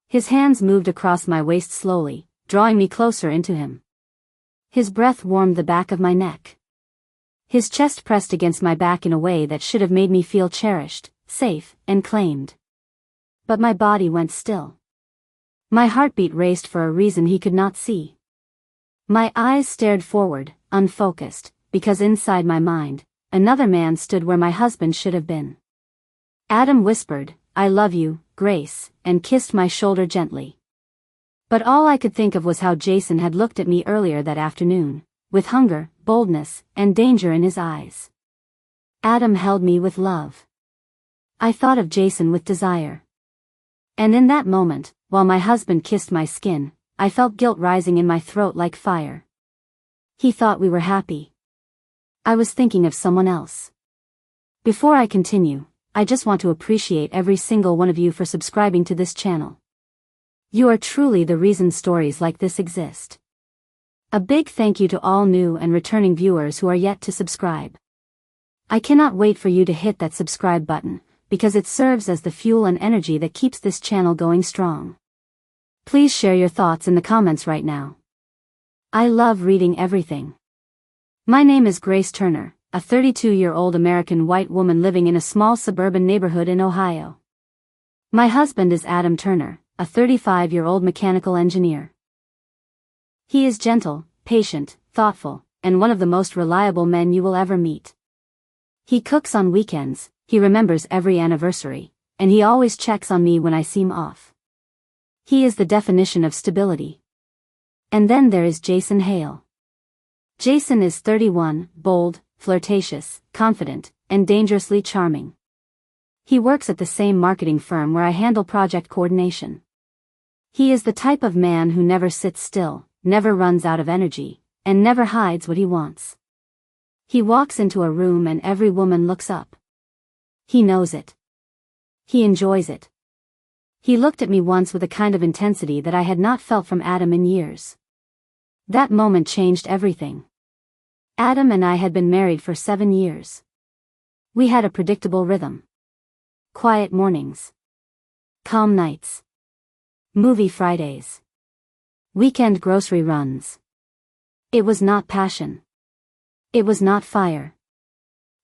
His hands moved across my waist slowly, drawing me closer into him. His breath warmed the back of my neck. His chest pressed against my back in a way that should have made me feel cherished, safe, and claimed. But my body went still. My heartbeat raced for a reason he could not see. My eyes stared forward, unfocused, because inside my mind, another man stood where my husband should have been. Adam whispered, "I love you, Grace," and kissed my shoulder gently. But all I could think of was how Jason had looked at me earlier that afternoon, with hunger, boldness, and danger in his eyes. Adam held me with love. I thought of Jason with desire. And in that moment, while my husband kissed my skin, I felt guilt rising in my throat like fire. He thought we were happy. I was thinking of someone else. Before I continue, I just want to appreciate every single one of you for subscribing to this channel. You are truly the reason stories like this exist. A big thank you to all new and returning viewers who are yet to subscribe. I cannot wait for you to hit that subscribe button, because it serves as the fuel and energy that keeps this channel going strong. Please share your thoughts in the comments right now. I love reading everything. My name is Grace Turner, a 32-year-old American white woman living in a small suburban neighborhood in Ohio. My husband is Adam Turner, a 35-year-old mechanical engineer. He is gentle, patient, thoughtful, and one of the most reliable men you will ever meet. He cooks on weekends, he remembers every anniversary, and he always checks on me when I seem off. He is the definition of stability. And then there is Jason Hale. Jason is 31, bold, flirtatious, confident, and dangerously charming. He works at the same marketing firm where I handle project coordination. He is the type of man who never sits still, never runs out of energy, and never hides what he wants. He walks into a room and every woman looks up. He knows it. He enjoys it. He looked at me once with a kind of intensity that I had not felt from Adam in years. That moment changed everything. Adam and I had been married for 7 years. We had a predictable rhythm. Quiet mornings. Calm nights. Movie Fridays. Weekend grocery runs. It was not passion. It was not fire.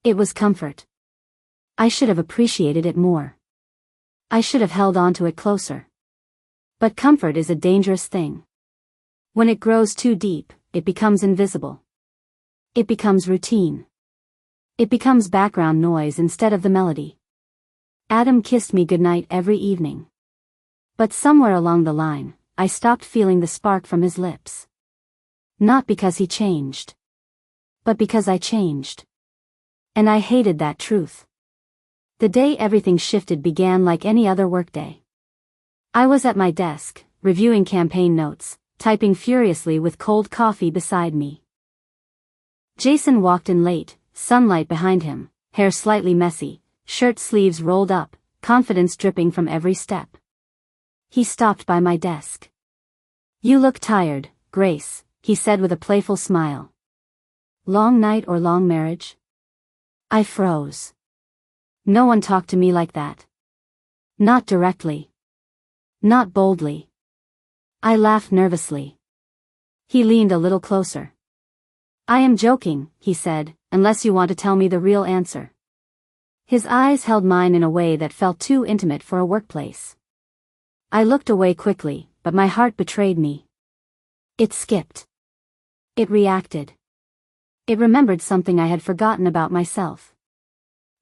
It was comfort. I should have appreciated it more. I should have held on to it closer. But comfort is a dangerous thing. When it grows too deep, it becomes invisible. It becomes routine. It becomes background noise instead of the melody. Adam kissed me goodnight every evening. But somewhere along the line, I stopped feeling the spark from his lips. Not because he changed. But because I changed. And I hated that truth. The day everything shifted began like any other workday. I was at my desk, reviewing campaign notes, typing furiously with cold coffee beside me. Jason walked in late, sunlight behind him, hair slightly messy, shirt sleeves rolled up, confidence dripping from every step. He stopped by my desk. "You look tired, Grace," he said with a playful smile. "Long night or long marriage?" I froze. No one talked to me like that. Not directly. Not boldly. I laughed nervously. He leaned a little closer. "I am joking," he said, "unless you want to tell me the real answer." His eyes held mine in a way that felt too intimate for a workplace. I looked away quickly, but my heart betrayed me. It skipped. It reacted. It remembered something I had forgotten about myself.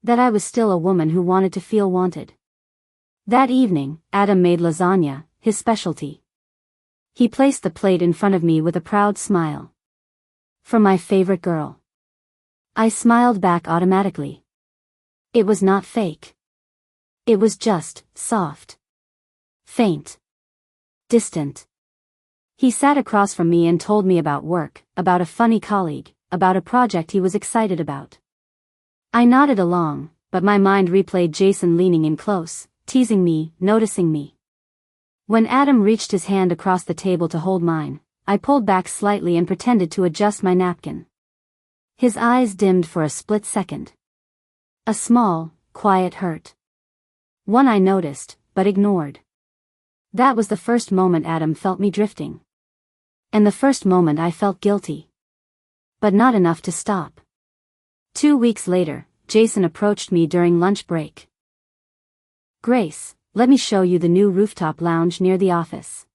That I was still a woman who wanted to feel wanted. That evening, Adam made lasagna, his specialty. He placed the plate in front of me with a proud smile. "For my favorite girl." I smiled back automatically. It was not fake. It was just soft. Faint. Distant. He sat across from me and told me about work, about a funny colleague, about a project he was excited about. I nodded along, but my mind replayed Jason leaning in close, teasing me, noticing me. When Adam reached his hand across the table to hold mine, I pulled back slightly and pretended to adjust my napkin. His eyes dimmed for a split second. A small, quiet hurt. One I noticed, but ignored. That was the first moment Adam felt me drifting. And the first moment I felt guilty. But not enough to stop. 2 weeks later, Jason approached me during lunch break. "Grace, let me show you the new rooftop lounge near the office.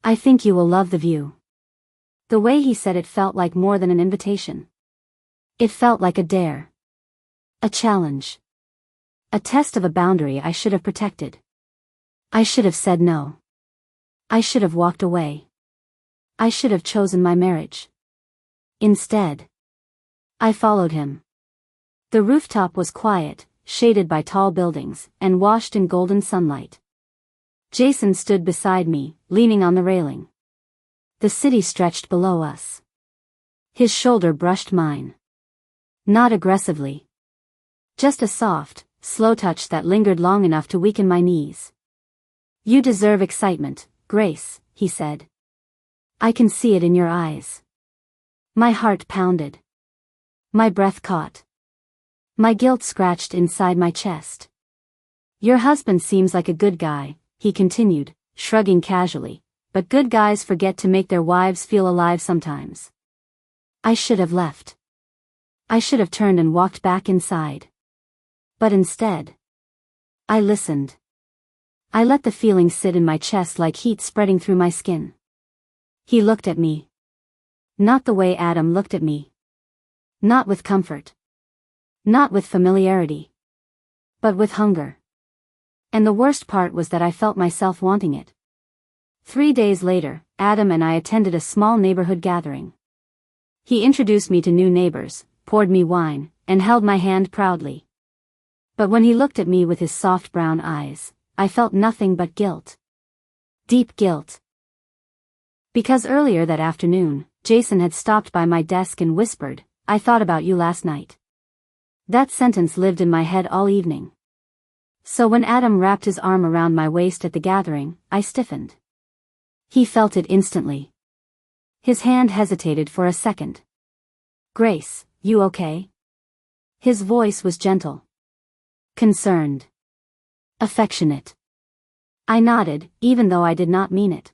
I think you will love the view." The way he said it felt like more than an invitation. It felt like a dare. A challenge. A test of a boundary I should have protected. I should have said no. I should have walked away. I should have chosen my marriage. Instead, I followed him. The rooftop was quiet, shaded by tall buildings, and washed in golden sunlight. Jason stood beside me, leaning on the railing. The city stretched below us. His shoulder brushed mine. Not aggressively. Just a soft, slow touch that lingered long enough to weaken my knees. "You deserve excitement, Grace," he said. "I can see it in your eyes." My heart pounded. My breath caught. My guilt scratched inside my chest. "Your husband seems like a good guy," he continued, shrugging casually, "but good guys forget to make their wives feel alive sometimes." I should have left. I should have turned and walked back inside. But instead, I listened. I let the feeling sit in my chest like heat spreading through my skin. He looked at me. Not the way Adam looked at me. Not with comfort. Not with familiarity. But with hunger. And the worst part was that I felt myself wanting it. 3 days later, Adam and I attended a small neighborhood gathering. He introduced me to new neighbors, poured me wine, and held my hand proudly. But when he looked at me with his soft brown eyes, I felt nothing but guilt. Deep guilt. Because earlier that afternoon, Jason had stopped by my desk and whispered, "I thought about you last night." That sentence lived in my head all evening. So when Adam wrapped his arm around my waist at the gathering, I stiffened. He felt it instantly. His hand hesitated for a second. "Grace, you okay?" His voice was gentle. Concerned. Affectionate. I nodded, even though I did not mean it.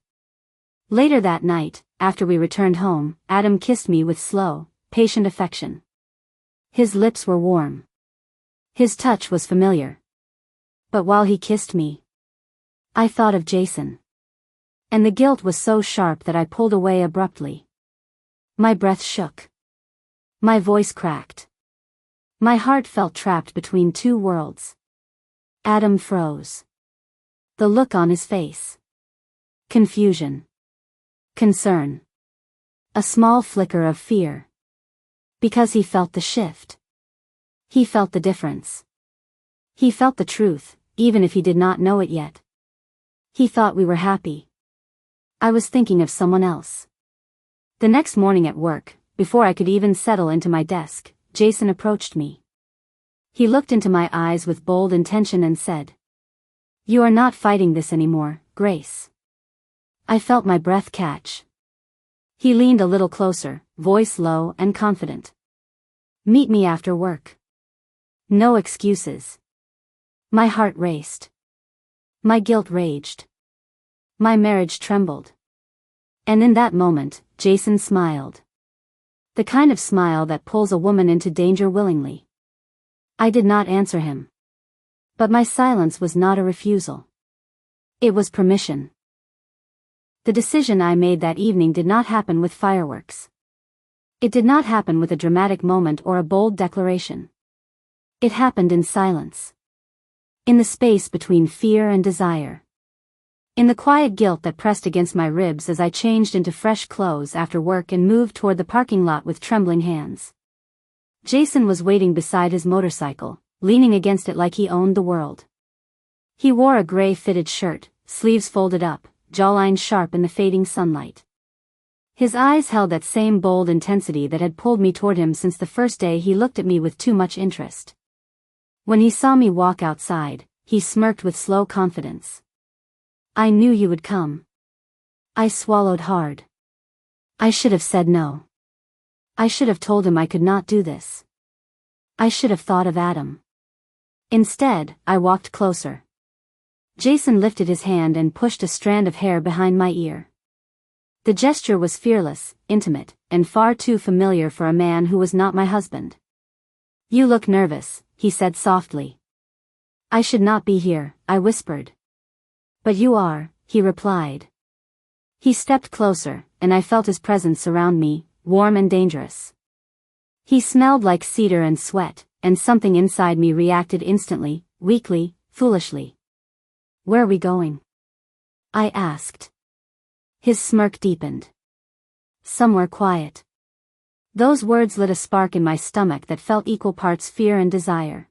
Later that night, after we returned home, Adam kissed me with slow, patient affection. His lips were warm. His touch was familiar. But while he kissed me, I thought of Jason. And the guilt was so sharp that I pulled away abruptly. My breath shook. My voice cracked. My heart felt trapped between two worlds. Adam froze. The look on his face. Confusion. Concern. A small flicker of fear. Because he felt the shift. He felt the difference. He felt the truth, even if he did not know it yet. He thought we were happy. I was thinking of someone else. The next morning at work, before I could even settle into my desk, Jason approached me. He looked into my eyes with bold intention and said, "You are not fighting this anymore, Grace." I felt my breath catch. He leaned a little closer, voice low and confident. "Meet me after work. No excuses." My heart raced. My guilt raged. My marriage trembled. And in that moment, Jason smiled. The kind of smile that pulls a woman into danger willingly. I did not answer him. But my silence was not a refusal. It was permission. The decision I made that evening did not happen with fireworks. It did not happen with a dramatic moment or a bold declaration. It happened in silence. In the space between fear and desire. In the quiet guilt that pressed against my ribs as I changed into fresh clothes after work and moved toward the parking lot with trembling hands. Jason was waiting beside his motorcycle, leaning against it like he owned the world. He wore a gray fitted shirt, sleeves folded up, jawline sharp in the fading sunlight. His eyes held that same bold intensity that had pulled me toward him since the first day he looked at me with too much interest. When he saw me walk outside, he smirked with slow confidence. "I knew you would come." I swallowed hard. I should have said no. I should have told him I could not do this. I should have thought of Adam. Instead, I walked closer. Jason lifted his hand and pushed a strand of hair behind my ear. The gesture was fearless, intimate, and far too familiar for a man who was not my husband. "You look nervous," he said softly. "I should not be here," I whispered. "But you are," he replied. He stepped closer, and I felt his presence surround me, warm and dangerous. He smelled like cedar and sweat, and something inside me reacted instantly, weakly, foolishly. "Where are we going?" I asked. His smirk deepened. "Somewhere quiet." Those words lit a spark in my stomach that felt equal parts fear and desire.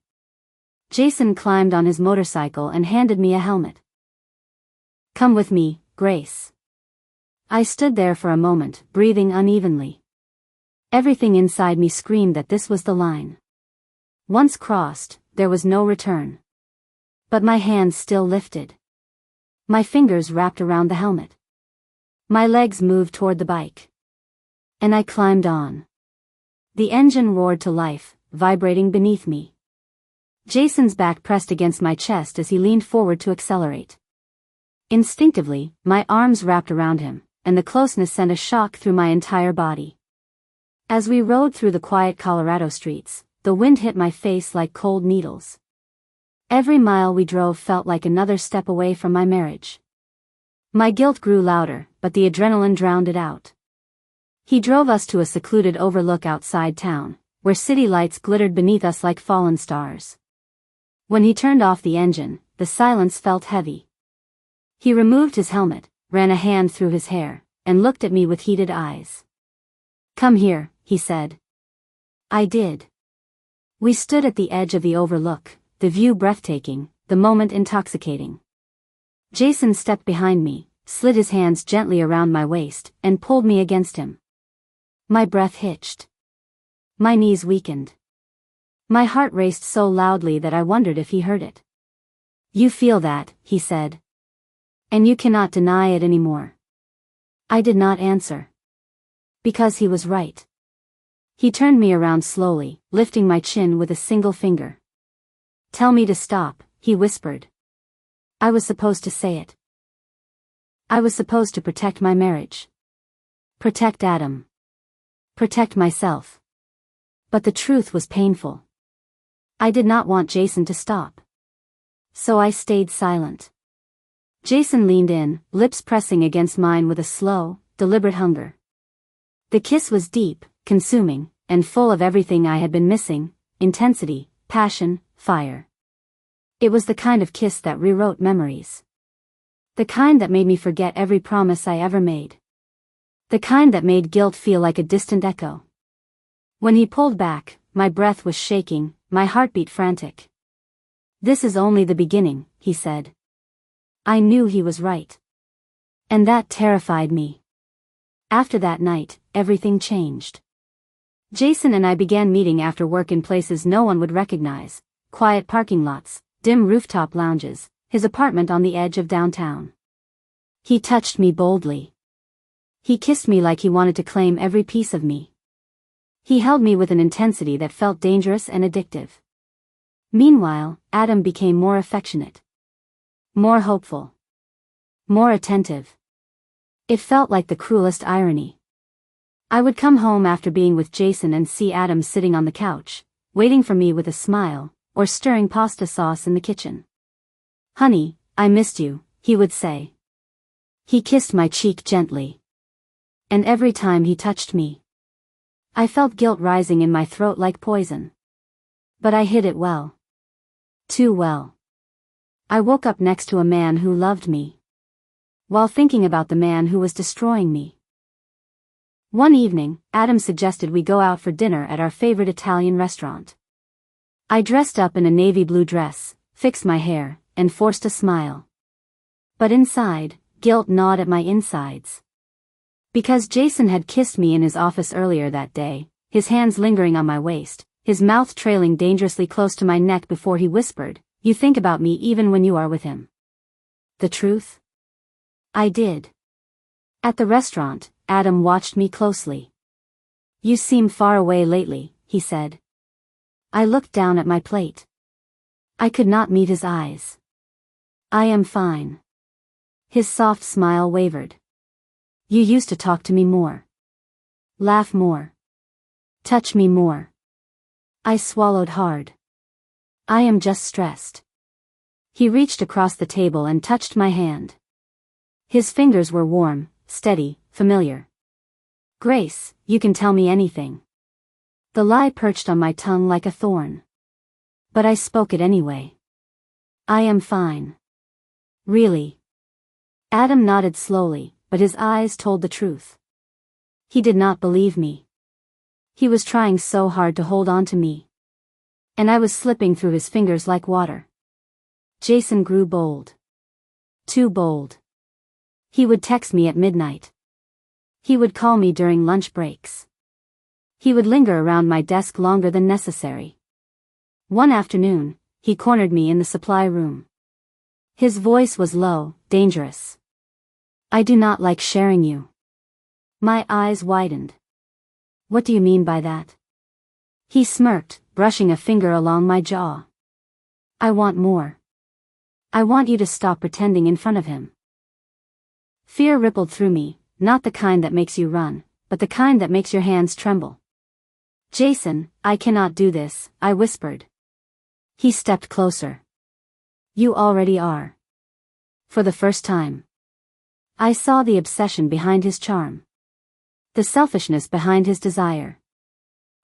Jason climbed on his motorcycle and handed me a helmet. "Come with me, Grace." I stood there for a moment, breathing unevenly. Everything inside me screamed that this was the line. Once crossed, there was no return. But my hands still lifted. My fingers wrapped around the helmet. My legs moved toward the bike. And I climbed on. The engine roared to life, vibrating beneath me. Jason's back pressed against my chest as he leaned forward to accelerate. Instinctively, my arms wrapped around him, and the closeness sent a shock through my entire body. As we rode through the quiet Colorado streets, the wind hit my face like cold needles. Every mile we drove felt like another step away from my marriage. My guilt grew louder, but the adrenaline drowned it out. He drove us to a secluded overlook outside town, where city lights glittered beneath us like fallen stars. When he turned off the engine, the silence felt heavy. He removed his helmet, ran a hand through his hair, and looked at me with heated eyes. "Come here," he said. I did. We stood at the edge of the overlook, the view breathtaking, the moment intoxicating. Jason stepped behind me, slid his hands gently around my waist, and pulled me against him. My breath hitched. My knees weakened. My heart raced so loudly that I wondered if he heard it. "You feel that," he said. "And you cannot deny it anymore." I did not answer. Because he was right. He turned me around slowly, lifting my chin with a single finger. "Tell me to stop," he whispered. I was supposed to say it. I was supposed to protect my marriage. Protect Adam. Protect myself. But the truth was painful. I did not want Jason to stop. So I stayed silent. Jason leaned in, lips pressing against mine with a slow, deliberate hunger. The kiss was deep, consuming, and full of everything I had been missing: intensity, passion, fire. It was the kind of kiss that rewrote memories. The kind that made me forget every promise I ever made. The kind that made guilt feel like a distant echo. When he pulled back, my breath was shaking, my heartbeat frantic. "This is only the beginning," he said. I knew he was right. And that terrified me. After that night, everything changed. Jason and I began meeting after work in places no one would recognize: quiet parking lots, dim rooftop lounges, his apartment on the edge of downtown. He touched me boldly. He kissed me like he wanted to claim every piece of me. He held me with an intensity that felt dangerous and addictive. Meanwhile, Adam became more affectionate. More hopeful. More attentive. It felt like the cruelest irony. I would come home after being with Jason and see Adam sitting on the couch, waiting for me with a smile, or stirring pasta sauce in the kitchen. "Honey, I missed you," he would say. He kissed my cheek gently. And every time he touched me, I felt guilt rising in my throat like poison. But I hid it well. Too well. I woke up next to a man who loved me, while thinking about the man who was destroying me. One evening, Adam suggested we go out for dinner at our favorite Italian restaurant. I dressed up in a navy blue dress, fixed my hair, and forced a smile. But inside, guilt gnawed at my insides. Because Jason had kissed me in his office earlier that day, his hands lingering on my waist, his mouth trailing dangerously close to my neck before he whispered, "You think about me even when you are with him." The truth? I did. At the restaurant, Adam watched me closely. "You seem far away lately," he said. I looked down at my plate. I could not meet his eyes. I am fine. His soft smile wavered. You used to talk to me more. Laugh more. Touch me more. I swallowed hard. I am just stressed. He reached across the table and touched my hand. His fingers were warm, steady, familiar. Grace, you can tell me anything. The lie perched on my tongue like a thorn. But I spoke it anyway. I am fine. Really? Adam nodded slowly, but his eyes told the truth. He did not believe me. He was trying so hard to hold on to me. And I was slipping through his fingers like water. Jason grew bold. Too bold. He would text me at midnight. He would call me during lunch breaks. He would linger around my desk longer than necessary. One afternoon, he cornered me in the supply room. His voice was low, dangerous. I do not like sharing you. My eyes widened. What do you mean by that? He smirked, brushing a finger along my jaw. I want more. I want you to stop pretending in front of him. Fear rippled through me, not the kind that makes you run, but the kind that makes your hands tremble. Jason, I cannot do this, I whispered. He stepped closer. You already are. For the first time. I saw the obsession behind his charm. The selfishness behind his desire.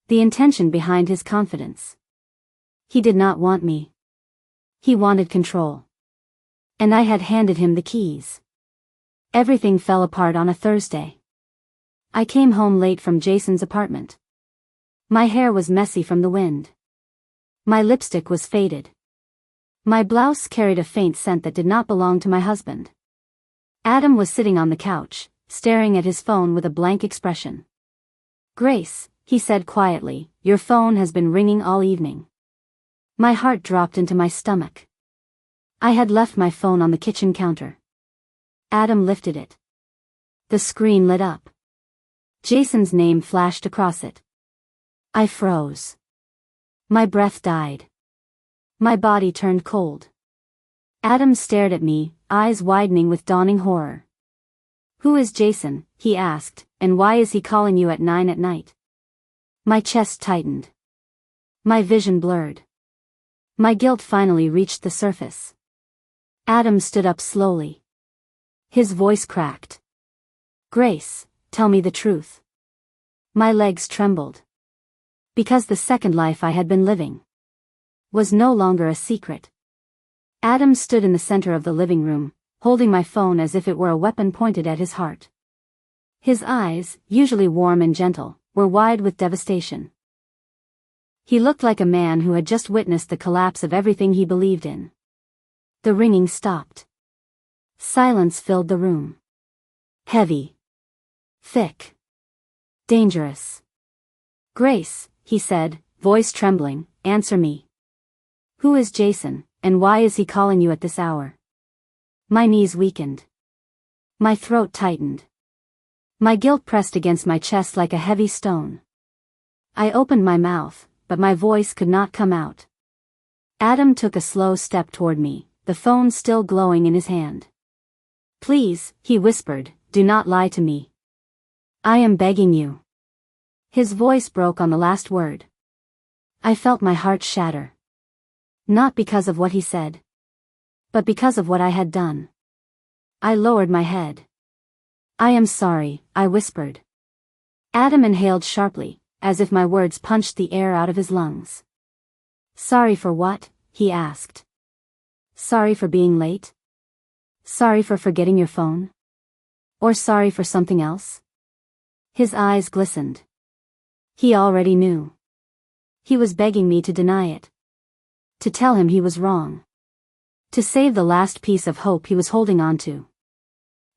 The intention behind his confidence. He did not want me. He wanted control. And I had handed him the keys. Everything fell apart on a Thursday. I came home late from Jason's apartment. My hair was messy from the wind. My lipstick was faded. My blouse carried a faint scent that did not belong to my husband. Adam was sitting on the couch, staring at his phone with a blank expression. Grace, he said quietly, your phone has been ringing all evening. My heart dropped into my stomach. I had left my phone on the kitchen counter. Adam lifted it. The screen lit up. Jason's name flashed across it. I froze. My breath died. My body turned cold. Adam stared at me, eyes widening with dawning horror. Who is Jason, he asked, and why is he calling you at 9 at night? My chest tightened. My vision blurred. My guilt finally reached the surface. Adam stood up slowly. His voice cracked. Grace, tell me the truth. My legs trembled. Because the second life I had been living was no longer a secret. Adam stood in the center of the living room, holding my phone as if it were a weapon pointed at his heart. His eyes, usually warm and gentle, were wide with devastation. He looked like a man who had just witnessed the collapse of everything he believed in. The ringing stopped. Silence filled the room. Heavy. Thick. Dangerous. Grace, he said, voice trembling, answer me. Who is Jason, and why is he calling you at this hour? My knees weakened. My throat tightened. My guilt pressed against my chest like a heavy stone. I opened my mouth, but my voice could not come out. Adam took a slow step toward me, the phone still glowing in his hand. Please, he whispered, do not lie to me. I am begging you. His voice broke on the last word. I felt my heart shatter. Not because of what he said, but because of what I had done. I lowered my head. I am sorry, I whispered. Adam inhaled sharply, as if my words punched the air out of his lungs. Sorry for what? He asked. Sorry for being late? Sorry for forgetting your phone? Or sorry for something else? His eyes glistened. He already knew. He was begging me to deny it. To tell him he was wrong. To save the last piece of hope he was holding on to.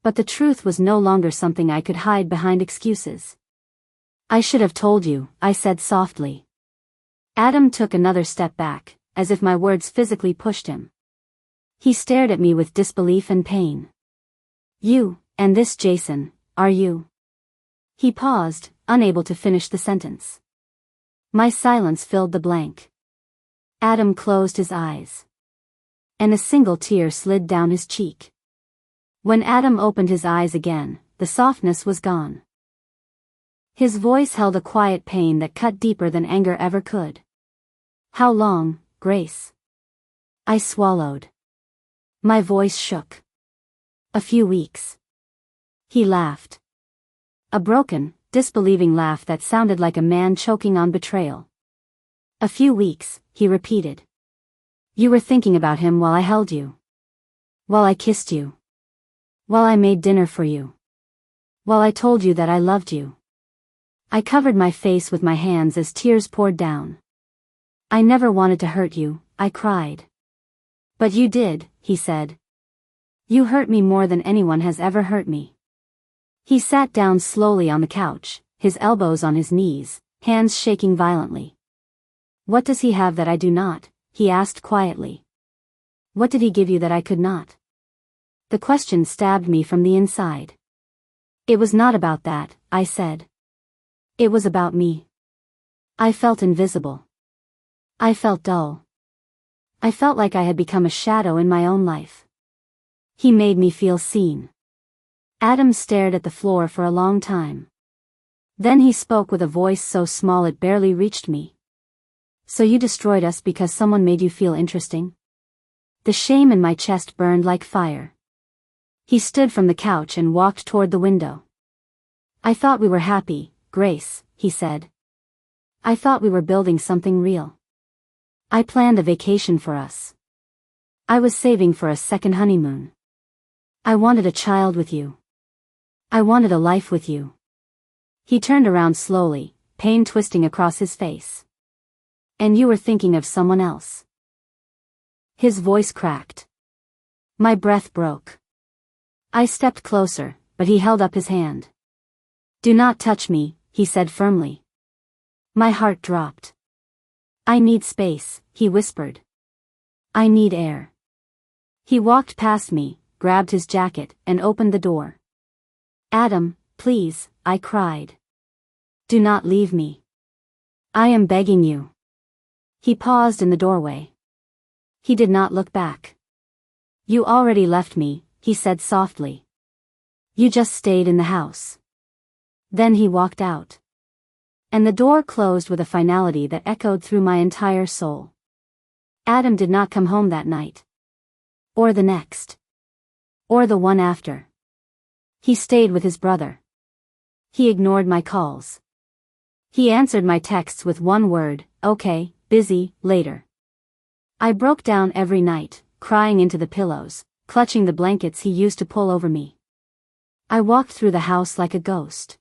But the truth was no longer something I could hide behind excuses. I should have told you, I said softly. Adam took another step back, as if my words physically pushed him. He stared at me with disbelief and pain. You, and this Jason, are you? He paused, unable to finish the sentence. My silence filled the blank. Adam closed his eyes. and a single tear slid down his cheek. When Adam opened his eyes again, the softness was gone. His voice held a quiet pain that cut deeper than anger ever could. "How long, Grace?" I swallowed. My voice shook. "A few weeks." He laughed. A broken, disbelieving laugh that sounded like a man choking on betrayal. "A few weeks," he repeated. "You were thinking about him while I held you. While I kissed you. While I made dinner for you. While I told you that I loved you." I covered my face with my hands as tears poured down. "I never wanted to hurt you," I cried. "But you did," he said. "You hurt me more than anyone has ever hurt me." He sat down slowly on the couch, his elbows on his knees, hands shaking violently. "What does he have that I do not?" he asked quietly. "What did he give you that I could not?" The question stabbed me from the inside. "It was not about that," I said. "It was about me." I felt invisible. I felt dull. I felt like I had become a shadow in my own life. He made me feel seen. Adam stared at the floor for a long time. Then he spoke with a voice so small it barely reached me. "So you destroyed us because someone made you feel interesting?" The shame in my chest burned like fire. He stood from the couch and walked toward the window. "I thought we were happy, Grace," he said. "I thought we were building something real. I planned a vacation for us. I was saving for a second honeymoon. I wanted a child with you. I wanted a life with you." He turned around slowly, pain twisting across his face. "And you were thinking of someone else." His voice cracked. My breath broke. I stepped closer, but he held up his hand. "Do not touch me," he said firmly. My heart dropped. "I need space," he whispered. "I need air." He walked past me, grabbed his jacket, and opened the door. "Adam, please," I cried. "Do not leave me. I am begging you." He paused in the doorway. He did not look back. "You already left me," he said softly. "You just stayed in the house." Then he walked out. And the door closed with a finality that echoed through my entire soul. Adam did not come home that night. Or the next. Or the one after. He stayed with his brother. He ignored my calls. He answered my texts with one word, "Okay, busy, later." I broke down every night, crying into the pillows, clutching the blankets he used to pull over me. I walked through the house like a ghost.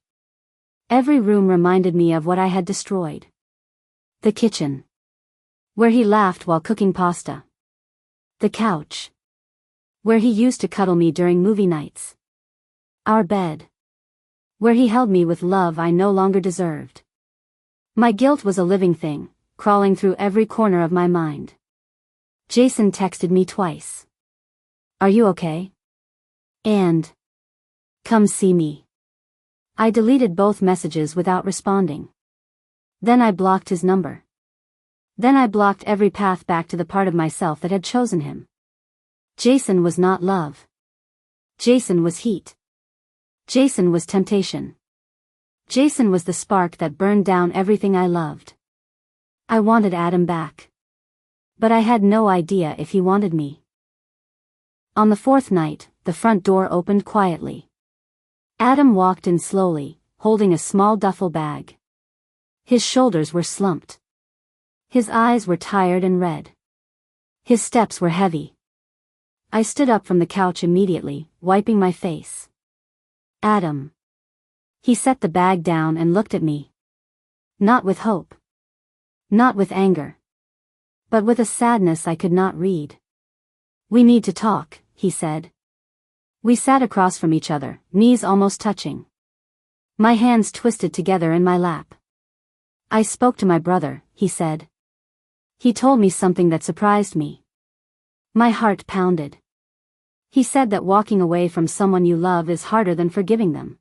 Every room reminded me of what I had destroyed. The kitchen, where he laughed while cooking pasta. The couch, where he used to cuddle me during movie nights. Our bed, where he held me with love I no longer deserved. My guilt was a living thing, crawling through every corner of my mind. Jason texted me twice. "Are you okay?" And, "Come see me." I deleted both messages without responding. Then I blocked his number. Then I blocked every path back to the part of myself that had chosen him. Jason was not love. Jason was heat. Jason was temptation. Jason was the spark that burned down everything I loved. I wanted Adam back. But I had no idea if he wanted me. On the fourth night, the front door opened quietly. Adam walked in slowly, holding a small duffel bag. His shoulders were slumped. His eyes were tired and red. His steps were heavy. I stood up from the couch immediately, wiping my face. "Adam." He set the bag down and looked at me. Not with hope. Not with anger. But with a sadness I could not read. "We need to talk," he said. We sat across from each other, knees almost touching. My hands twisted together in my lap. "I spoke to my brother," he said. "He told me something that surprised me." My heart pounded. "He said that walking away from someone you love is harder than forgiving them."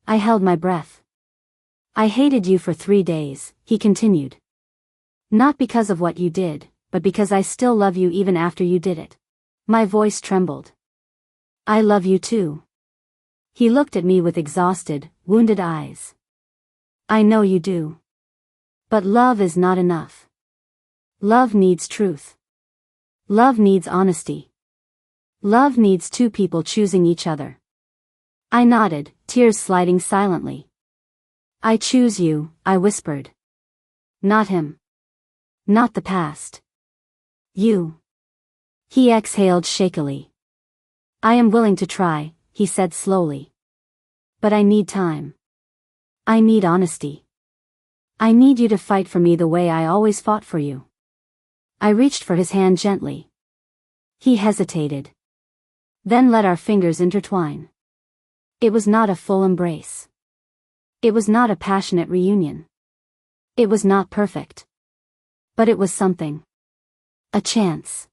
I held my breath. "I hated you for 3 days," he continued. "Not because of what you did, but because I still love you even after you did it. My voice trembled. I love you too. He looked at me with exhausted, wounded eyes. I know you do. But love is not enough. Love needs truth. Love needs honesty. Love needs two people choosing each other. I nodded, tears sliding silently. I choose you, I whispered. Not him. Not the past. You. He exhaled shakily. I am willing to try, he said slowly. But I need time. I need honesty. I need you to fight for me the way I always fought for you. I reached for his hand gently. He hesitated. Then let our fingers intertwine. It was not a full embrace. It was not a passionate reunion. It was not perfect. But it was something. A chance.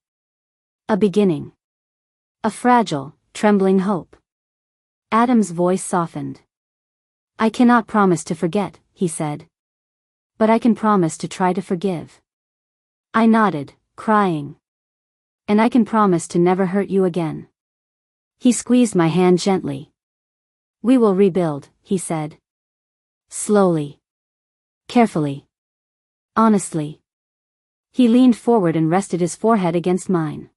A beginning. A fragile, trembling hope. Adam's voice softened. I cannot promise to forget, he said. But I can promise to try to forgive. I nodded, crying. And I can promise to never hurt you again. He squeezed my hand gently. We will rebuild, he said. Slowly. Carefully. Honestly. He leaned forward and rested his forehead against mine.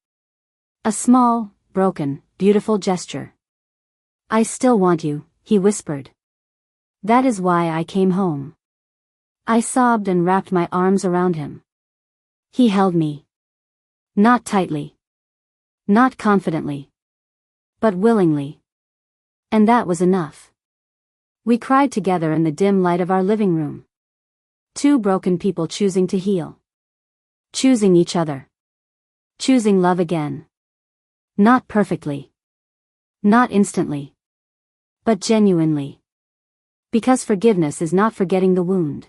A small, broken, beautiful gesture. I still want you, he whispered. That is why I came home. I sobbed and wrapped my arms around him. He held me. Not tightly. Not confidently. But willingly. And that was enough. We cried together in the dim light of our living room. Two broken people choosing to heal. Choosing each other. Choosing love again. Not perfectly. Not instantly. But genuinely. Because forgiveness is not forgetting the wound.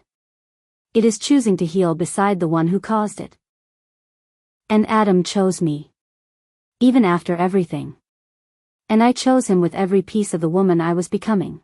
It is choosing to heal beside the one who caused it. And Adam chose me. Even after everything. And I chose him with every piece of the woman I was becoming.